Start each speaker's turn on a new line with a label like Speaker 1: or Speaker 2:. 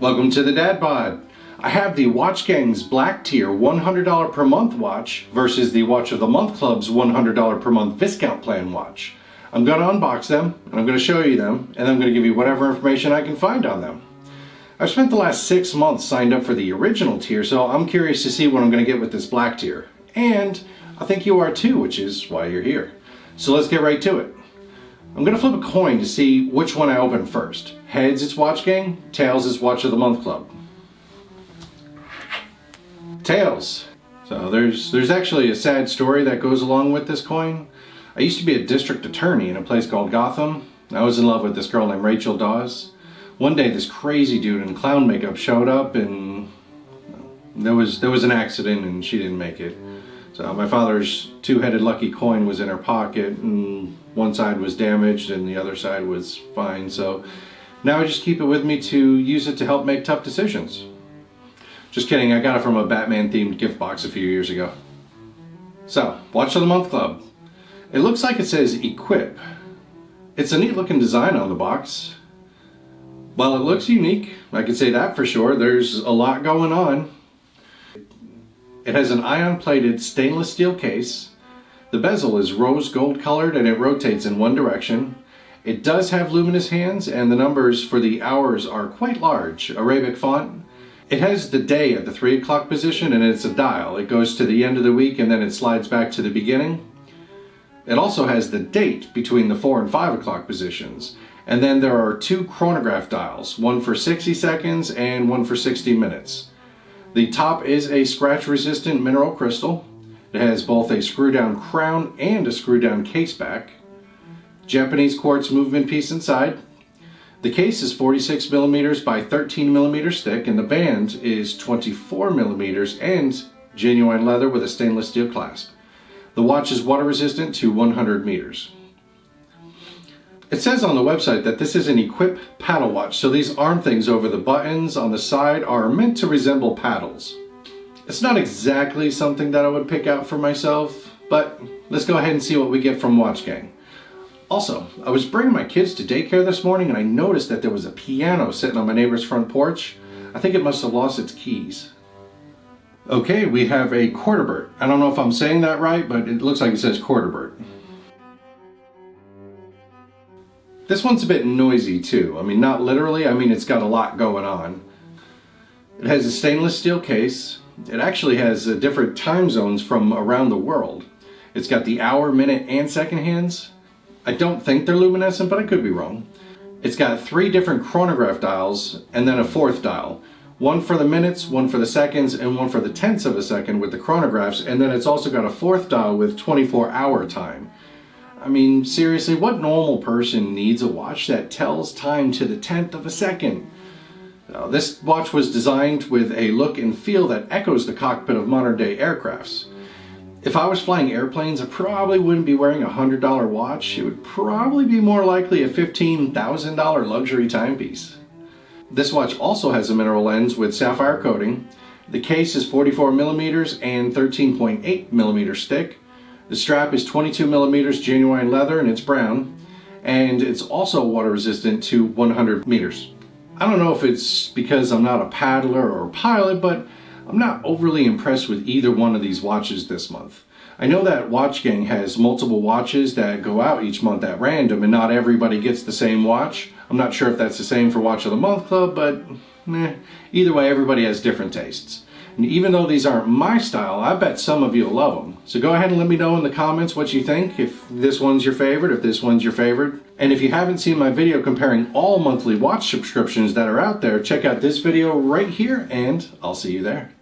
Speaker 1: Welcome to the Dad Bod. I have the Watch Gang's Black Tier $100 per month watch versus the Watch of the Month Club's $100 per month Viscount Plan watch. I'm going to unbox them, and I'm going to show you them, and I'm going to give you whatever information I can find on them. I've spent the last 6 months signed up for the original tier, so I'm curious to see what I'm going to get with this Black Tier. And I think you are too, which is why you're here. So let's get right to it. I'm going to flip a coin to see which one I open first. Heads, it's Watch Gang. Tails, it's Watch of the Month Club. Tails. So there's actually a sad story that goes along with this coin. I used to be a district attorney in a place called Gotham. I was in love with this girl named Rachel Dawes. One day this crazy dude in clown makeup showed up and there was an accident and she didn't make it. So my father's two-headed lucky coin was in her pocket and one side was damaged and the other side was fine. So now I just keep it with me to use it to help make tough decisions. Just kidding, I got it from a Batman-themed gift box a few years ago. So, Watch of the Month Club. It looks like it says Equip. It's a neat looking design on the box. Well, it looks unique, I can say that for sure. There's a lot going on. It has an ion-plated stainless steel case. The bezel is rose gold colored and it rotates in one direction. It does have luminous hands and the numbers for the hours are quite large, Arabic font. It has the day at the 3 o'clock position and it's a dial. It goes to the end of the week and then it slides back to the beginning. It also has the date between the 4 and 5 o'clock positions. And then there are 2 chronograph dials, one for 60 seconds and one for 60 minutes. The top is a scratch-resistant mineral crystal. It has both a screw-down crown and a screw-down case back. Japanese quartz movement piece inside. The case is 46 millimeters by 13 millimeters thick, and the band is 24 millimeters and genuine leather with a stainless steel clasp. The watch is water-resistant to 100 meters. It says on the website that this is an Equip paddle watch, so these arm things over the buttons on the side are meant to resemble paddles. It's not exactly something that I would pick out for myself, but let's go ahead and see what we get from Watch Gang. Also, I was bringing my kids to daycare this morning and I noticed that there was a piano sitting on my neighbor's front porch. I think it must have lost its keys. Okay, we have a Quarterbert. I don't know if I'm saying that right, but it looks like it says Quarterbert. This one's a bit noisy too. I mean, not literally, I mean it's got a lot going on. It has a stainless steel case. It actually has different time zones from around the world. It's got the hour, minute, and second hands. I don't think they're luminescent, but I could be wrong. It's got 3 different chronograph dials and then a 4th dial. One for the minutes, one for the seconds, and one for the tenths of a second with the chronographs, and then it's also got a 4th dial with 24-hour time. I mean, seriously, what normal person needs a watch that tells time to the 10th of a second? This watch was designed with a look and feel that echoes the cockpit of modern-day aircrafts. If I was flying airplanes, I probably wouldn't be wearing a $100 watch. It would probably be more likely a $15,000 luxury timepiece. This watch also has a mineral lens with sapphire coating. The case is 44 millimeters and 13.8 millimeters thick. The strap is 22 millimeters genuine leather and it's brown, and it's also water resistant to 100 meters. I don't know if it's because I'm not a paddler or a pilot, but I'm not overly impressed with either one of these watches this month. I know that Watch Gang has multiple watches that go out each month at random and not everybody gets the same watch. I'm not sure if that's the same for Watch of the Month Club, but either way, everybody has different tastes. And even though these aren't my style, I bet some of you will love them. So go ahead and let me know in the comments what you think, if this one's your favorite, if this one's your favorite. And if you haven't seen my video comparing all monthly watch subscriptions that are out there, check out this video right here and I'll see you there.